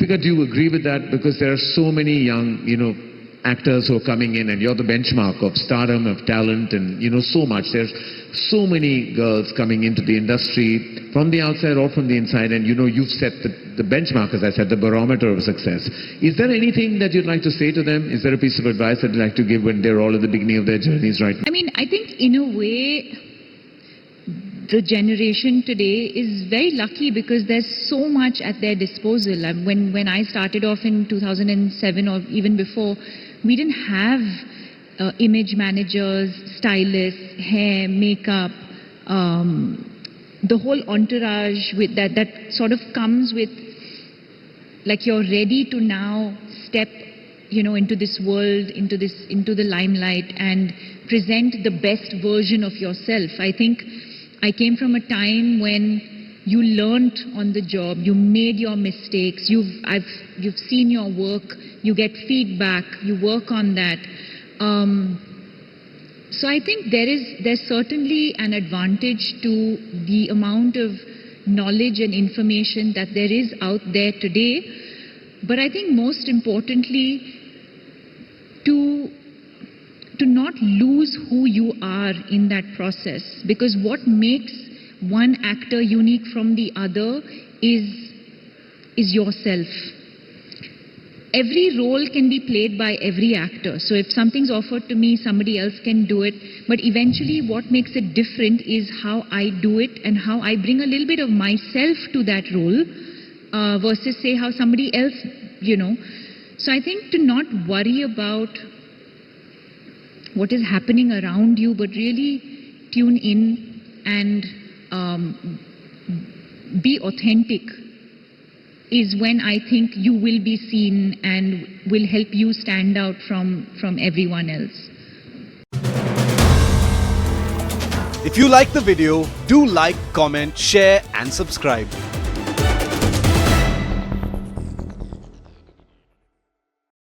Deepika, do you agree with that? Because there are so many young, actors who are coming in, and you're the benchmark of stardom, of talent, and so much. There's so many girls coming into the industry from the outside or from the inside, and you've set the benchmark, as I said, the barometer of success. Is there anything that you'd like to say to them? Is there a piece of advice that you'd like to give when they're all at the beginning of their journeys right now? I mean, I think in a way, the generation today is very lucky because there's so much at their disposal. When I started off in 2007 or even before, we didn't have image managers, stylists, hair, makeup, the whole entourage with that sort of comes with, like, you're ready to now step into this world, into the limelight and present the best version of yourself. I think I came from a time when you learnt on the job, you made your mistakes, you've seen your work, you get feedback, you work on that. So I think there's certainly an advantage to the amount of knowledge and information that there is out there today. But I think most importantly, to not lose who you are in that process, because what makes one actor unique from the other is yourself. Every role can be played by every actor. So if something's offered to me, somebody else can do it. But eventually what makes it different is how I do it and how I bring a little bit of myself to that role versus say how somebody else, So I think to not worry about what is happening around you, but really tune in and be authentic is when I think you will be seen and will help you stand out from everyone else. If you like the video, do like, comment, share and subscribe.